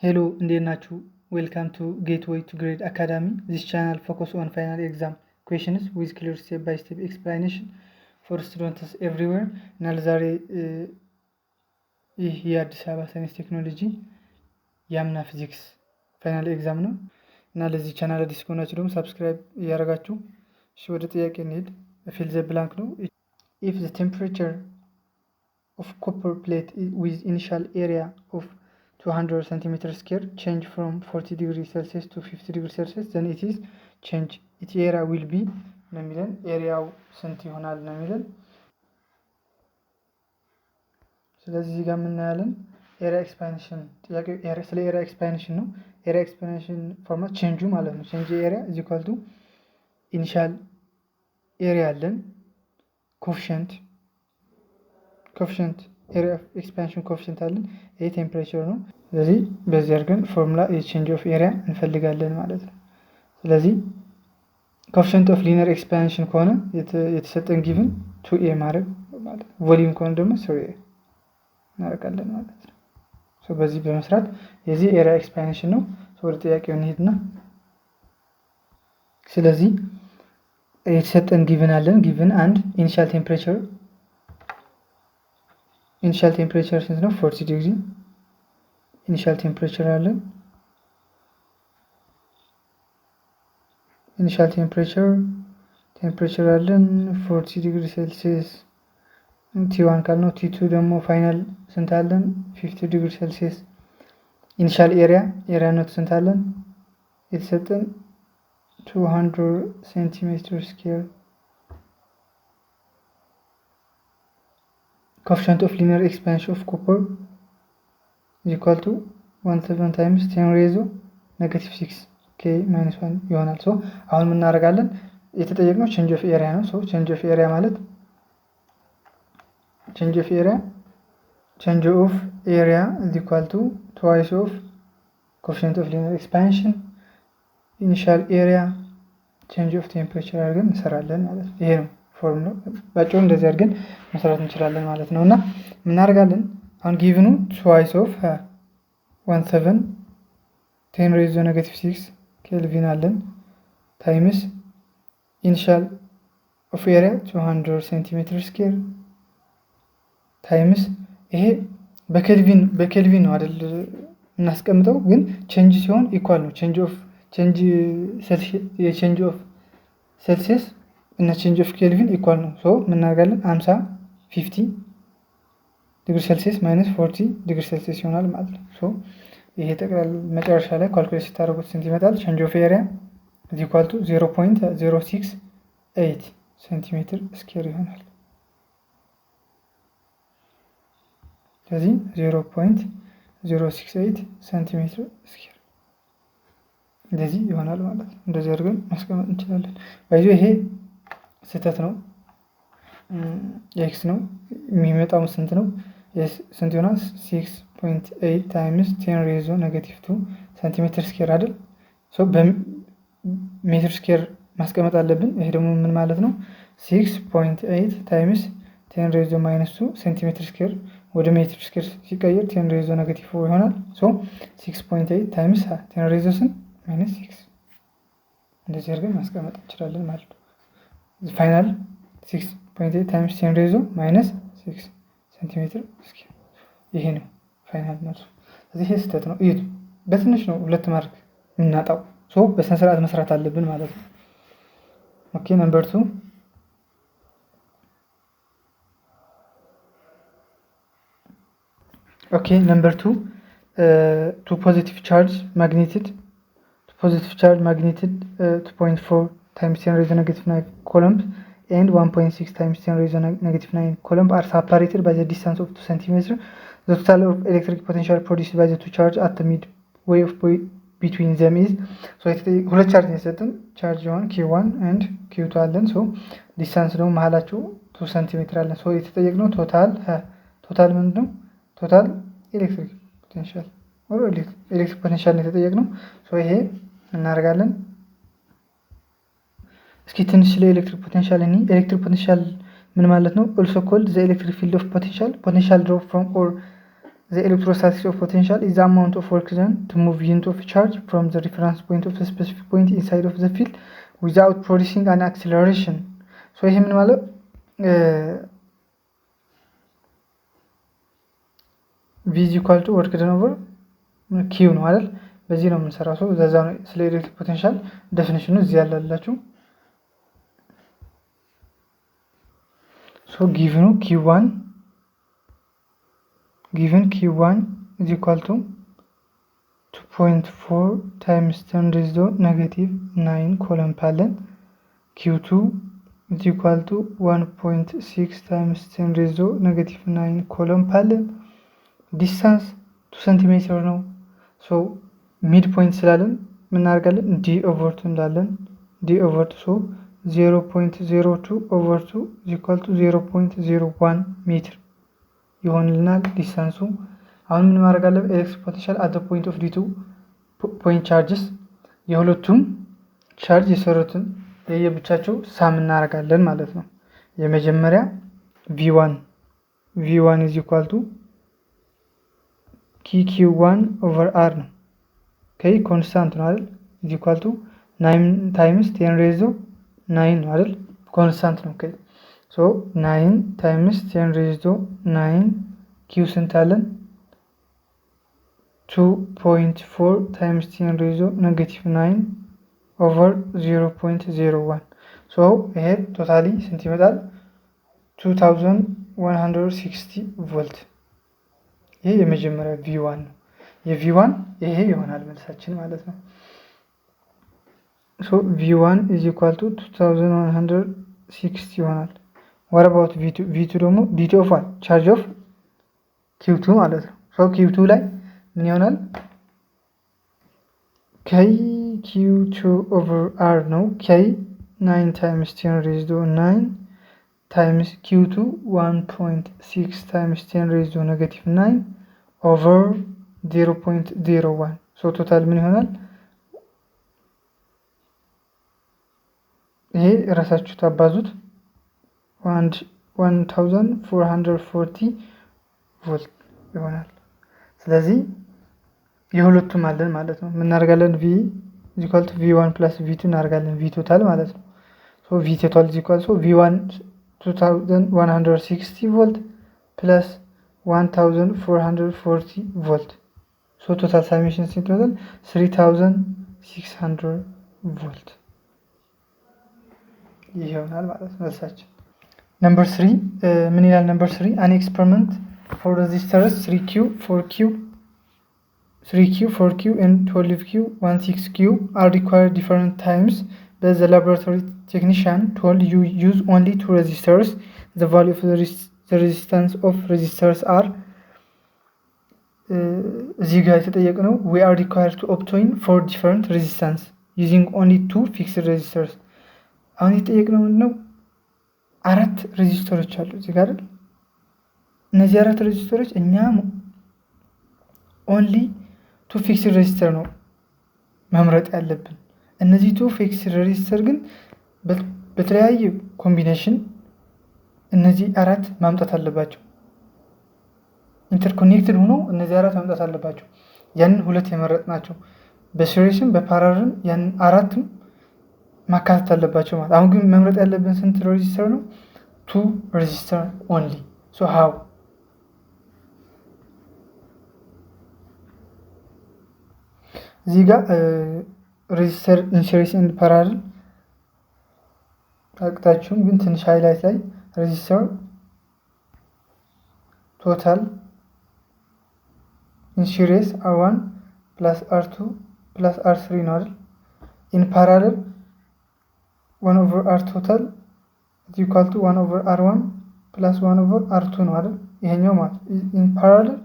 Hello, እንዴት ናችሁ? Welcome to Gateway to Grade Academy. This channel focuses on final exam questions with clear step-by-step explanation for students everywhere. እና ለዛሬ ይህ የአዲስ አበባ ሳይንስ ቴክኖሎጂ የአምና ፊዚክስ ፋይናል ኤግዛም ነው እና ለዚህ ቻናል አዲስ ከሆናችሁ ደግሞ ሰብስክራይብ እያደረጋችሁ እሺ፣ ወደ ጥያቄ እንሂድ። fill the blank ነው። If the temperature of copper plate with initial area of 200 centimeter square change from 40 degrees Celsius to 50 degrees Celsius, then it is change its area will be ነው የሚለን። ኤሪያው ስንት ይሆናል ነው የሚለን። ስለዚህ እዚህ ጋር የምናያለን ኤሪያ ኤክስፓንሽን ጥያቄ ስለ ኤሪያ ኤክስፓንሽን ነው። ኤሪያ ኤክስፓንሽን ፎርማት ቼንጁ ማለት ነው። ቼንጅ ኤሪያ ኢዝ ኢኳል ቱ ኢኒሻል ኤሪያ አለን ኮፊሽንት ኤሪያ ኤክስፓንሽን ኮፊሽንት አለን። ይሄ ቴምፕሬቸር ነው። ስለዚህ በዚህ አድርገን ፎርሙላ የቼንጅ ኦፍ ኤሪያ እንፈልጋለን ማለት ነው። ስለዚህ ኮፊሽንት ኦፍ ሊኒየር ኤክስፓንሽን ከሆነ የተሰጠን ጊቭን 2a ማድረግ ማለት ነው። ቮሊዩም ከሆነ ደግሞ 3a እናደርጋለን ማለት ነው። ሶ በዚህ በመስራት የዚህ ኤሪያ ኤክስፓንሽን ነው። ወደ ጥያቄው እንሂድና ስለዚህ የተሰጠን ጊቭን አለን። ጊቭን አንድ ኢኒሻል ቴምፕሬቸር ስንት ነው? 40 ዲግሪ ኢኒሻል ቴምፕሬቸር አለን። ኢኒሻል ቴምፕሬቸር አለን 40 ዲግሪ ሴልሲየስ። ቲ1 ካልነው ቲ2 ደግሞ ፋይናል ስንት አለን? 50 ዲግሪ ሴልሲየስ። ኢኒሻል ኤሪያ ኖት ስንት አለን? የተሰጠን 200 ሴንቲሜትር ስኩዌር። coefficient of linear expansion of copper is equal to 17 times 10 raised to negative 6 k minus 1 ይሆናል። ሶ አሁን ምን እናደርጋለን? የተጠየቅነው ቼንጅ ኦፍ ኤሪያ ነው። ሶ ቼንጅ ኦፍ ኤሪያ ማለት ቼንጅ ኦፍ ኤሪያ is equal to twice of coefficient of linear expansion initial area change of temperature አድርገን እንሰራለን ማለት ነው። ይሄ ነው ፎርሙላ። ባጭሩ እንደዚህ አድርገን መስራት እንችላለን ማለት ነው። እና ምን እናደርጋለን? አሁን ጊቭኑ twice of 17 10 raised to negative 6 ኬልቪን አለን ታይምስ ኢኒሻል ኦፍ ኤሪያ 200 ሴንቲሜትር ስኩዌር ታይምስ ይሄ በኬልቪን ነው አይደል እናስቀምጠው፣ ግን ቼንጅ ሲሆን ኢኳል ነው። ቼንጅ ኦፍ ሴልሲየስ እና ቼንጅ ኦፍ ኬልቪን ኢኳል ነው። ሶ ምን እናደርጋለን? 50 ዲግሪ ሴልሲየስ ማይነስ 40 ዲግሪ ሴልሲየስ ይሆናል ማለት ነው። ሶ ይሄ ጠቅላላ መጨረሻ ላይ ካልኩሌት ስታደርጉት ስንት ይመጣል? ቼንጅ ኦፍ ኤሪያ ኢዝ ኢኳል ቱ 0.068 ሴንቲሜትር ስኩዌር ይሆናል። ስለዚህ 0.068 ሴንቲሜትር ስኩዌር እንደዚህ ይሆናል ማለት ነው። እንደዚህ አድርገን ማስቀመጥ እንችላለን። ባይዞ ይሄ ስህተት ነው። ኤክስ ነው የሚመጣው ስንት ነው? ስንት ይሆናል? 6.8 ታይምስ 10 ሬይዝ ቱ ኔጌቲቭ 2 ሴንቲሜትር ስኩዌር አይደል? ሶ በሜትር ስኩዌር ማስቀመጥ አለብን። ይሄ ደግሞ ምን ማለት ነው? 6.8 ታይምስ 10 ሬይዝ ቱ ማይነስ 2 ሴንቲሜትር ስኩዌር ወደ ሜትር ስኩዌር ሲቀየር 10 ሬይዝ ቱ ኔጌቲቭ 4 ይሆናል። ሶ 6.8 ታይምስ 10 ሬይዝ ቱ ማይነስ 6 እንደዚህ አድርገን ማስቀመጥ እንችላለን ማለት ነው። ፋይናል 6.8 ታይምስ 10 ሬይዝ ቱ ማይነስ 6 ሴንቲሜትር ስኩዌር ይሄ ነው ፋይናል መልሱ። ስለዚህ ይሄ ስህተት ነው። ይሄ በትንሽ ነው ሁለት ማርክ የምናጣው። ሶ በስነ ስርዓት መስራት አለብን ማለት ነው። ኦኬ ነምበር 2 two positive charge magneted 2.4 times 10 raised to negative 9 coulombs and 1.6 times 10 raised to negative 9 coulombs are separated by the distance of 2 centimeters. The total of electric potential produced by the two charges at the midway of between them is ሁለት ቻርጅ የሰጠን ቻርጅ 1 q1 and q2 አለን። ሶ ዲስታንስ ደግሞ መሀላቸው 2 ሴንቲሜትር አለን። ሶ የተጠየቅነው ቶታል ምንድን ነው? ቶታል ኤሌክትሪክ ፖቴንሻል ነው የተጠየቅነው። ሶ ይሄ እናደርጋለን። እስኪ ትንሽ ስለ ኤሌክትሪክ ፖቴንሻል ኤሌክትሪክ ፖቴንሻል ምን ማለት ነው? also called the electric field of potential drop from or the electrostatics of potential is the amount of work done to move unit of charge from the reference point of a specific point inside of the field without producing an acceleration. So ይሄ ምን ማለት v is equal to work done over q ነው አይደል? በዚህ ነው የምንሰራው። ሰው ዘዛ ነው ስለ ኤሌክትሪክ ፖቴንሻል ዴፊኒሽኑ እዚህ ያላላችሁ። so given q1 is equal to 2.4 times 10 raised to negative 9 coulomb አለን። q2 is equal to 1.6 times 10 raised to negative 9 coulomb አለን። ዲስታንስ 2 ሴንቲሜትር ነው። so ሚድ ፖይንት ስላለን ምን እናደርጋለን? d over 2 እንዳለን d over 2 so 0.02 over 2 is equal to 0.01 ሜትር ይሆንልናል ዲስታንሱ። አሁን ምን ማድረግ አለብን? ኤሌክትሪክ ፖቴንሻል at the point of d2 point charges የሁለቱም ቻርጅ የሰሩትን የየብቻቸው ሳም እናደርጋለን ማለት ነው። የመጀመሪያ v1 is equal to q1 over r ነው። ከይ ኮንስታንት ነው አይደል? is equal to 9 times 10 raised to 9 ነው አይደል? ኮንስታንት ነው። ከይ so 9 times 10 raised to 9 q ስንት አለን? 2.4 times 10 raised to negative 9 over 0.01 so ይሄ ቶታሊ ስንት ይመጣል? 2160 ቮልት። ይሄ የመጀመሪያ v1 ነው። የv1 ይሄ ይሆናል መልሳችን ማለት ነው። so v1 is equal to 2160 ይሆናል። what about v2 ደግሞ dt of 1 charge of q2 ማለት ነው። so q2 ላይ ምን ይሆናል? k q2 over r ነው። k 9 times 10 raised to 9 times q2 1.6 times 10 raised to negative 9 over 0.01 so total ምን ይሆናል? ይሄ ራሳችሁ ታባዙት 1440 ቮልት ይሆናል። ስለዚህ የሁለቱም አለን ማለት ነው። ምን እናደርጋለን? v is equal to v1 plus v2 እናደርጋለን v total ማለት ነው። so v total is equal to v1 2160 volt plus 1440 volt so total summation ስንት ይሆናል? 3600 volt ይሆናል ማለት ነው መልሳችን። number 3 ምን ይላል? number 3 an experiment for resistors 3q 4q and 12q 16q are required different times but the laboratory technician told you use only 2 resistors. The value of the resistance of resistors are እዚህ ጋር የተጠየቅነው we are required to obtain 4 different resistance using only 2 fixed resistors። አሁን የተጠየቅነው ምንድነው? 4 ሬዚስተሮች አሉ እዚህ ጋር አይደል? እነዚህ 4 ሬዚስተሮች እኛ only 2 fixed resistor ነው መምረጥ ያለብን። እነዚህ 2 fixed resistor ግን በተለያየ ኮምቢኔሽን እነዚህ 4 ማምጣት አለባቸው። ኢንተርኮኔክትድ ሆኖ እነዚህ 4 ማምጣት አለባቸው። ያን ሁለት የመረጥናቸው በሲሪስም በፓራለልም ያን 4ም ማካተት አለባቸው ማለት። አሁን ግን መምረጥ ያለብን ስንት ሬዚስተር ነው? 2 resistor only. so how? እዚህ ጋር ሬዚስተር ኢን ሲሪስ ኤንድ ፓራለል አቅጣጫውን ግን ትንሽ ሃይላይት ላይ ሬዚስተር ቶታል ኢን ሲሪስ R1 plus R2 plus R3 ነው አይደል? ኢን ፓራለል 1 over R total is equal to 1 over R1 plus 1 over R2 ነው አይደል? ይሄኛው ማለት ኢን ፓራለል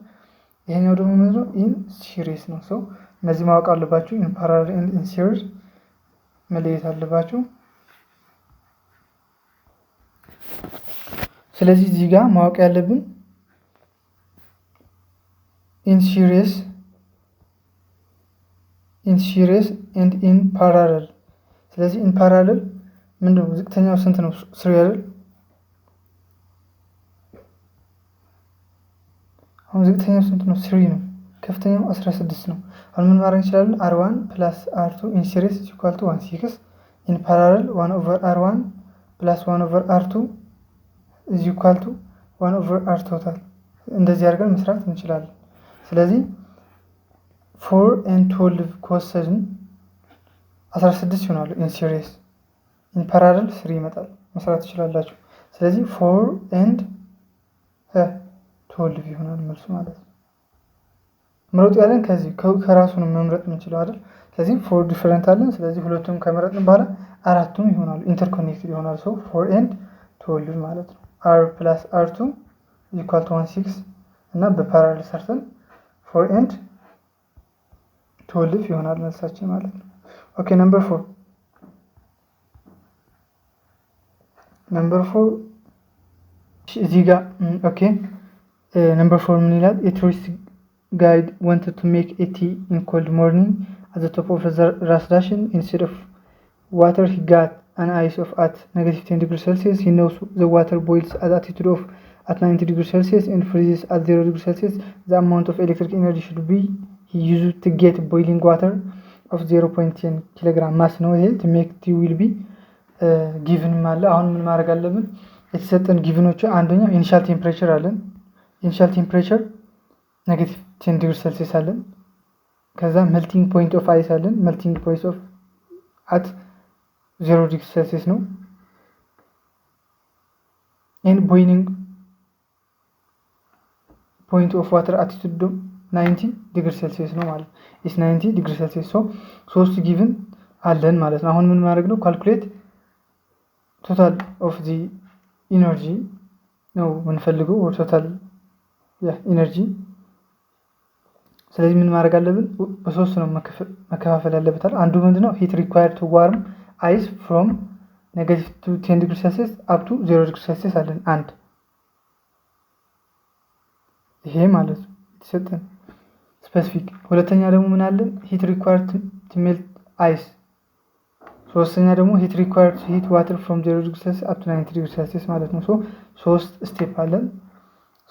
ይሄኛው ደግሞ ምንድነው? ኢን ሲሪስ ነው። so እነዚህ ማወቅ አለባችሁ። ኢን ፓራለል ኤንድ ኢን ሲሪስ መለየት አለባችሁ። ስለዚህ እዚህ ጋር ማወቅ ያለብን ኢን ሲሪስ ኤንድ ኢን ፓራለል። ስለዚህ ኢን ፓራለል ምንድነው? ዝቅተኛው ስንት ነው? 3 አይደል? አሁን ዝቅተኛው ስንት ነው? 3 ነው። ከፍተኛው 16 ነው። አሁን ምን ማድረግ እንችላለን? r1 + r2 in series is equal to 1/6 in parallel 1/r1 + 1/r2 is equal to 1/r total እንደዚህ አድርገን መስራት እንችላለን። ስለዚህ 4 and 12 ከወሰድን 16 ይሆናሉ in series in parallel 3 ይመጣል። መስራት ትችላላችሁ። ስለዚህ 4 and 12 ይሆናል መልሱ ማለት ነው። ምረጡ ያለን ከዚህ ከራሱ ነው መምረጥ የምንችለው አይደል? ስለዚህ 4 ዲፈረንት አለን። ስለዚህ ሁለቱም ከመረጥን በኋላ አራቱም ይሆናሉ ኢንተርኮኔክትድ ይሆናሉ። ሶ 4 and 12 ማለት ነው። r + r2 equal to 1/6 እና በፓራሌል ሰርተን 4 and 12 ይሆናል መልሳችን ማለት ነው። ኦኬ ነምበር 4 እዚህ ጋር ኦኬ ነምበር 4 ምን ይላል? a tourist guide wanted to make a tea in cold morning at the top of the ras station. Instead of water he got an ice of at -10 degrees Celsius. He knows the water boils at altitude of at 90 degrees Celsius and freezes at 0 degrees Celsius. The amount of electric energy should be he used to get boiling water of 0.10 kilogram mass ነው። ይሄ to make tea will be given ማለት አሁን ምን ማድረግ አለብን? የተሰጠን ጊቭኖቹ አንደኛው ኢኒሻል ቴምፕሬቸር አለን። ኢኒሻል ቴምፕሬቸር -10 ዲግሪ ሴልሲየስ አለን። ከዛ ሜልቲንግ ፖይንት ኦፍ አይስ አለን። ሜልቲንግ ፖይንት ኦፍ አት 0 ዲግሪ ሴልሲየስ ነው። ኤንድ ቦይሊንግ ፖይንት ኦፍ ዋተር አቲቱድ 90 ዲግሪ ሴልሲየስ ነው ማለት ኢስ 90 ዲግሪ ሴልሲየስ። ሶ ሶስት ጊቭን አለን ማለት ነው። አሁን ምን ማድረግ ነው? ካልኩሌት ቶታል ኦፍ ዚ ኢነርጂ ነው የምንፈልገው ኦር ቶታል ኢነርጂ። ስለዚህ ምን ማድረግ አለብን? በሶስት ነው መከፋፈል ያለበት። አንዱ ምንድነው? ሂት ሪኳየርድ ቱ ዋርም አይስ ፍሮም -10 ዲግሪ ሴልሲየስ አፕ ቱ 0 ዲግሪ ሴልሲየስ አለን አንድ። ይሄ ማለት ነው የተሰጠን ስፔሲፊክ። ሁለተኛ ደግሞ ምን አለን? ሂት ሪኳየርድ ቱ ሜልት አይስ። ሶስተኛ ደግሞ ሂት ሪኳየርድ ቱ ሂት ዋተር ፍሮም 0 ዲግሪ ሴልሲየስ አፕ ቱ 90 ዲግሪ ሴልሲየስ ማለት ነው። ሶ ሶስት ስቴፕ አለን።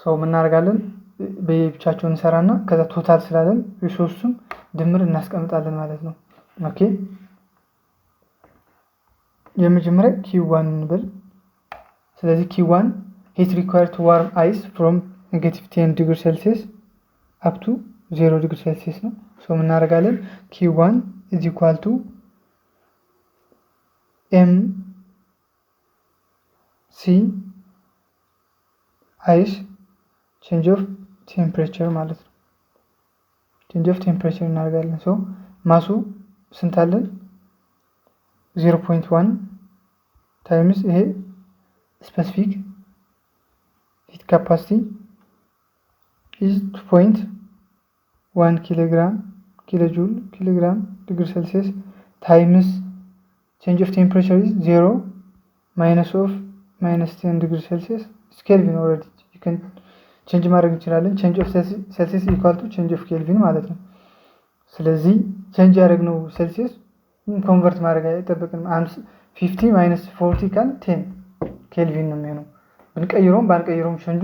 ሶ ምን እናደርጋለን? በየብቻቸው እንሰራና ከዛ ቶታል ስላለን ሪሶርሱን ድምር እናስቀምጣለን ማለት ነው። ኦኬ የመጀመሪያ q1 እንበል። ስለዚህ q1 ሂት ሪኳየርድ ቱ ዋርም አይስ ፍሮም -10 ዲግሪ ሴልሲየስ አፕ ቱ 0 ዲግሪ ሴልሲየስ ነው። ሶ ምን እናደርጋለን? q1 is equal to mc አይስ ቼንጅ ኦፍ ቴምፕሬቸር ማለት ነው። ቼንጅ ኦፍ ቴምፕሬቸር እናደርጋለን። ሶ ማሱ ስንት አለን? 0.1 ታይምስ ይሄ ስፔሲፊክ ሂት ካፓሲቲ is 2.1 kilojoule kilogram degree Celsius times change of temperature is 0 minus of -10 degree Celsius. It's Kelvin already. You can change ማድረግ እንችላለን። change of Celsius equal to change of Kelvin ማለት ነው። ስለዚህ change ያደረግነው ሴልሲየስ ኮንቨርት ማድረግ አይጠበቅንም። 50 minus 40 ካል 10 ኬልቪን ነው የሚሆነው። ብንቀይረውም ባንቀይረውም ቼንጁ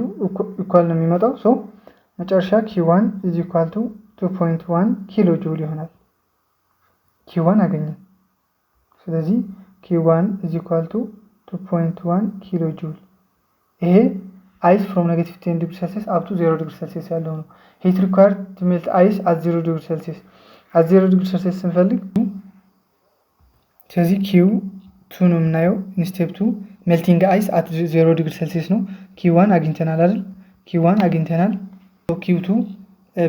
ኢኳል ነው የሚመጣው። ሶ መጨረሻ q1 is equal to 2.1 ኪሎ ጁል ይሆናል። q1 አገኘን። ስለዚህ q1 is equal to 2.1 ኪሎ ጁል። ይሄ ice from -10 degree Celsius up to 0 degree Celsius ያለው ነው። heat required to melt ice at 0 degree Celsius at 0 degree Celsius ስንፈልግ ስለዚህ q2 ነው የምናየው ኢንስቴፕ 2 melting ice at 0 degree Celsius ነው። q1 አግኝተናል አይደል? q1 አግኝተናል። q2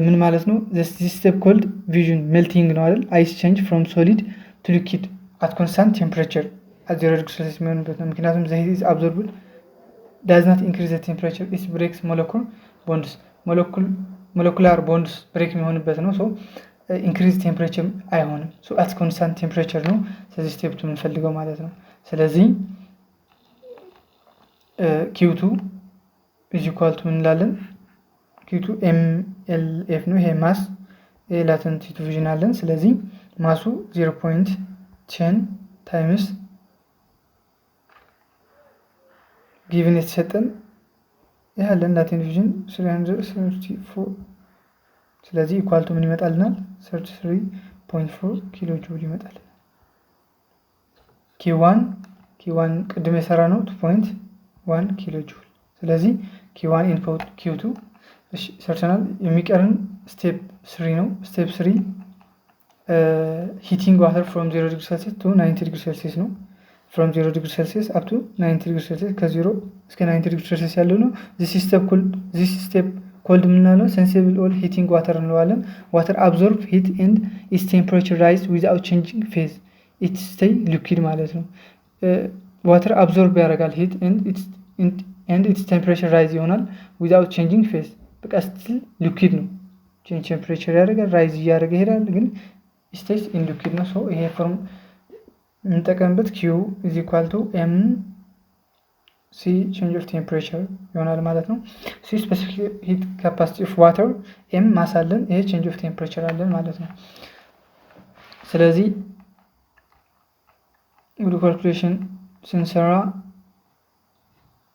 ምን ማለት ነው? this step called fusion melting ነው አይደል? ice change from solid to liquid at constant temperature at 0 degree Celsius የሚሆንበት ነው። ምክንያቱም the heat is absorbed does not increase the temperature, it breaks molecular bonds. molecular bonds break የሚሆንበት ነው። ሶ increase temperature አይሆንም። ሶ at constant temperature ነው። ስለዚህ ስቴፕ 2 የምንፈልገው ማለት ነው። ስለዚህ q2 is equal to እንላለን። q2 mlf ነው። ይሄ ማስ latent heat fusion አለን። ስለዚህ ማሱ 0.10 times given የተሰጠን ያለን ላቴንት ዲቪዥን 334 ስለዚህ ኢኳል ቱ ምን ይመጣልናል 33.4 ኪሎ ጁል ይመጣልናል። ኪ1 ቅድም የሰራ ነው 2.1 ኪሎ ጁል። ስለዚህ ኪ1 ኢንፑት ኪ2 እሺ ሰርተናል። የሚቀርን ስቴፕ 3 ነው። ስቴፕ 3 ሂቲንግ ዋተር ፍሮም 0 ዲግሪ ሴልሲየስ ቱ 90 ዲግሪ ሴልሲየስ ነው። ፍሮም 0 ዲግሪ ሴልሲየስ አፕ ቱ 90 ዲግሪ ሴልሲየስ ከ0 እስከ 90 ዲግሪ ሴልሲየስ ያለው ነው። ዚስ ስቴፕ ኮልድ ምናለው ሴንሲብል ኦል ሂቲንግ ዋተር እንለዋለን። ዋተር አብዞርብ ሂት ኤንድ ኢትስ ቴምፕሬቸር ራይዝ ዊዛውት ቼንጂንግ ፌዝ ኢት ስቴይ ሊኩዊድ ማለት ነው። ዋተር አብዞርብ ያደርጋል ሂት ኤንድ ኢትስ ቴምፕሬቸር ራይዝ ይሆናል ዊዛውት ቼንጂንግ ፌዝ በቃ ስቲል ሊኩዊድ ነው። ቼንጅ ቴምፕሬቸር ያደርጋል ራይዝ እያደረገ ይሄዳል ግን ስቴይስ ኢን ሊኩዊድ ነው። ሶ ይሄ ፎርም የምንጠቀምበት ኪዩ ኢዝ ኢኳል ቱ ኤም ሲ ቼንጅ ኦፍ ቴምፕሬቸር ይሆናል ማለት ነው። ሲ ስፔሲፊክ ሂት ካፓሲቲ ኦፍ ዋተር ኤም ማስ አለን፣ ይሄ ቼንጅ ኦፍ ቴምፕሬቸር አለን ማለት ነው። ስለዚህ ወደ ካልኩሌሽን ስንሰራ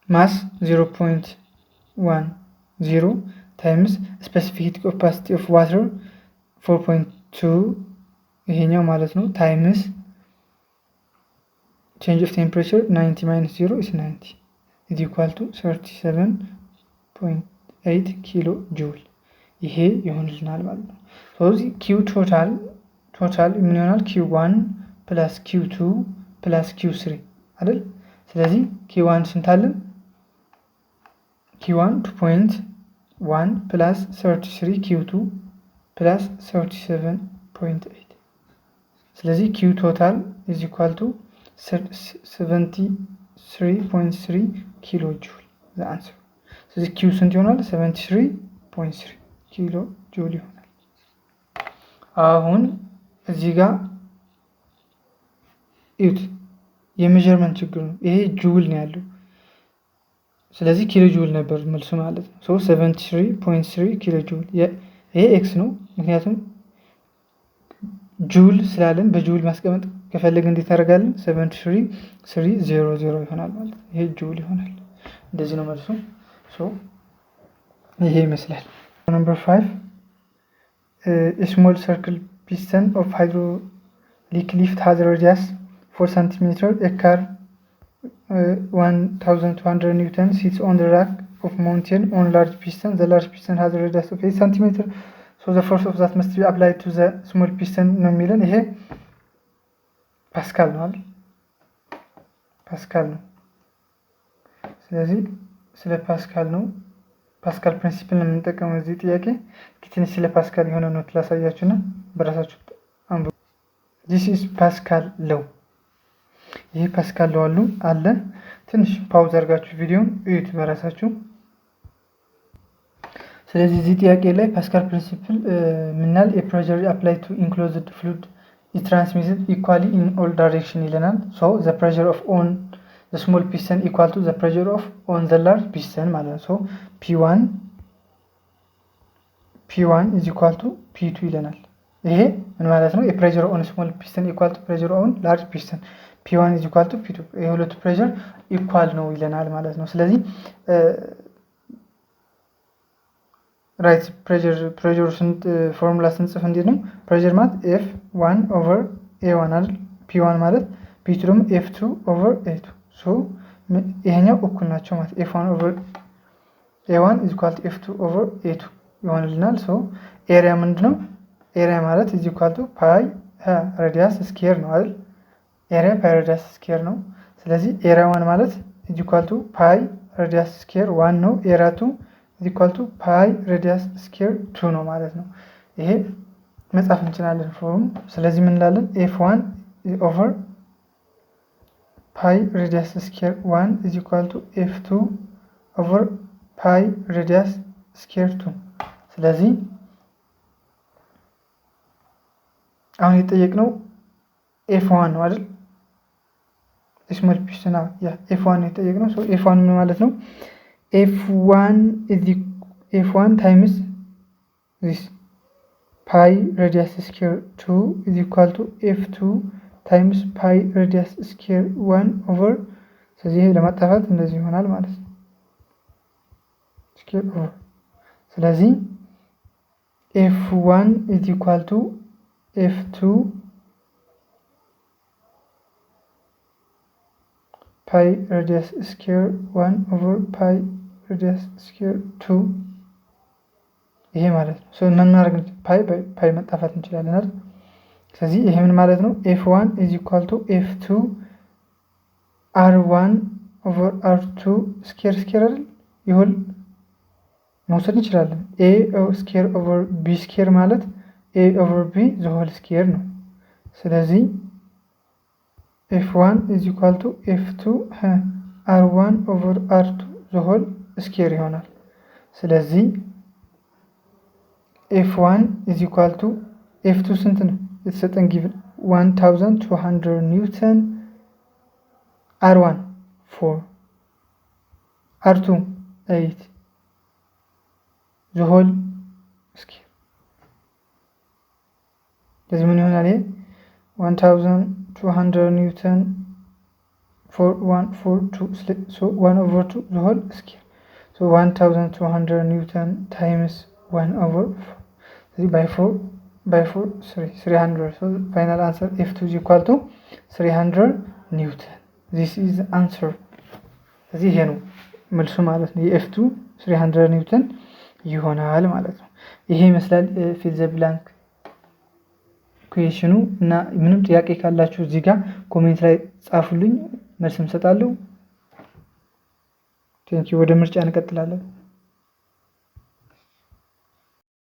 ማስ 0.10 ታይምስ ስፔሲፊክ ሂት ካፓሲቲ ኦፍ ዋተር 4.2 ይሄኛው ማለት ነው ታይምስ change of temperature 90 minus 0 is 90 is equal to 37.8 ኪሎ ጁል ይሄ ይሆንልናል ማለት ነው። ስለዚህ ኪዩ ቶታል ምን ይሆናል ኪዩ1 ፕላስ ኪዩ2 ፕላስ ኪዩ3 አይደል? ስለዚህ ኪዩ1 ስንታለን ኪዩ1 2.1 ፕላስ 33 ኪዩ2 ፕላስ 37.8 ስለዚህ ኪዩ ቶታል is equal to 73.3 ኪሎ ጁል the answer። ስለዚህ ኪዩ ስንት ይሆናል 73.3 ኪሎ ጁል ይሆናል። አሁን እዚህ ጋር እዩት የሜዠርመንት ችግር ነው። ይሄ ጁል ነው ያለው ስለዚህ ኪሎ ጁል ነበር መልሱ ማለት ነው። ሶ 73.3 ኪሎ ጁል ይሄ ኤክስ ነው ምክንያቱም ጁል ስላለን በጁል ማስቀመጥ ከፈለግን እንዴት ታደርጋለን 73.300 ይሆናል ማለት ነው። ይሄ ጁል ይሆናል። እንደዚህ ነው መልሱ። ሶ ይሄ ይመስላል። ነምበር 5 a small circle piston of hydraulic lift has radius 4 cm. A car 1200 Newton sits on the rack of mountain on large piston. The large piston has a radius of 8 cm. So the force of that must be applied to the small piston ነው የሚለን። ይሄ ፓስካል ነው አይደል? ፓስካል ነው። ስለዚህ ስለ ፓስካል ነው ፓስካል ፕሪንሲፕል ነው የምንጠቀመው እዚህ ጥያቄ። ትንሽ ስለ ፓስካል የሆነ ኖት ላሳያችሁና በራሳችሁ አንብቡ። this is ፓስካል ሎው። ይሄ ፓስካል ሎው አለ። ትንሽ ፓውዝ አድርጋችሁ ቪዲዮን እዩት በራሳችሁ። ስለዚህ እዚህ ጥያቄ ላይ ፓስካል ፕሪንሲፕል ምናል a pressure applied to enclosed fluid is transmitted equally in all direction ይለናል። so the pressure of on the small piston equal to the pressure of on the large piston ማለት ነው። so P1 is equal to P2 ይለናል። ይሄ ምን ማለት ነው? የፕሬሸር on small piston equal to pressure on large piston P1 is equal to P2 የሁለቱ ፕሬሸር ኢኳል ነው ይለናል ማለት ነው። ስለዚህ ራይት ፕሬሸር ስንት ፎርሙላ ስንጽፍ እንዴት ነው? ፕሬሸር ማለት F1 over A1 አይደል? P1 ማለት P2 ደግሞ F2 over A2 ሶ ይሄኛው እኩል ናቸው ማለት F1 over A1 is equal to F2 over A2 ይሆንልናል። ሶ ኤሪያ ምንድነው? ኤሪያ ማለት is equal to ፓይ ራዲየስ ስኩዌር ነው አይደል? ኤሪያ ፓይ ራዲየስ ስኩዌር ነው። ስለዚህ ኤሪያ 1 ማለት is equal to ፓይ ራዲየስ ስኩዌር 1 ነው። ኤሪያ 2 is equal to ፓይ ራዲየስ ስኩዌር 2 ነው ማለት ነው። ይሄ መጻፍ እንችላለን ፎርም። ስለዚህ ምን እንላለን? F1 over ፓይ ራዲየስ ስኩዌር 1 is equal to F2 over ፓይ ራዲየስ ስኩዌር 2። ስለዚህ አሁን የጠየቅነው F1 ነው አይደል? ስሞል ፒስተን ያ F1 ነው የጠየቅነው። ሶ F1 ምን ማለት ነው? F1 times this pi radius square 2 is equal to F2 times pi radius square 1 over ስለዚህ ለማጣፋት እንደዚህ ይሆናል ማለት ነው። ስኩዌር ኦቨር ስለዚህ f1 is equal to f2 pi radius square 1 over pi radius square 2 ይሄ ማለት ነው። ምን እናደርግ ፓይ መጣፋት እንችላለን አይደል? ስለዚህ ይሄ ምን ማለት ነው? f1 is equal to f2 r1 over r2 ስኬር አይደል? ይሁን መውሰድ እንችላለን። a ስኬር over b ስኬር ማለት a over b the whole ስኬር ነው። ስለዚህ f1 is equal to f2 r1 over r2 the whole ስኬር ይሆናል። ስለዚህ f1 is equal to f2 ስንት ነው የተሰጠን ጊቭን 1200 ኒውተን r1 4 r2 8 the whole ስኬር ለዚህ ምን ይሆናል? 1200 ኒውተን 4142 so 1 over 2 the whole square so 1200 newton times 1 over 4 by 4 300 so final answer f2 is equal to 300 newton this is the answer ስለዚህ ይሄ ነው መልሱ ማለት ነው። የf2 300 ኒውተን ይሆናል ማለት ነው። ይሄ ይመስላል ፊል ዘ ብላንክ ኩዌሽኑ እና ምንም ጥያቄ ካላችሁ እዚህ ጋር ኮሜንት ላይ ጻፉልኝ መልስ እንሰጣለሁ። ቴንኪው። ወደ ምርጫ እንቀጥላለን።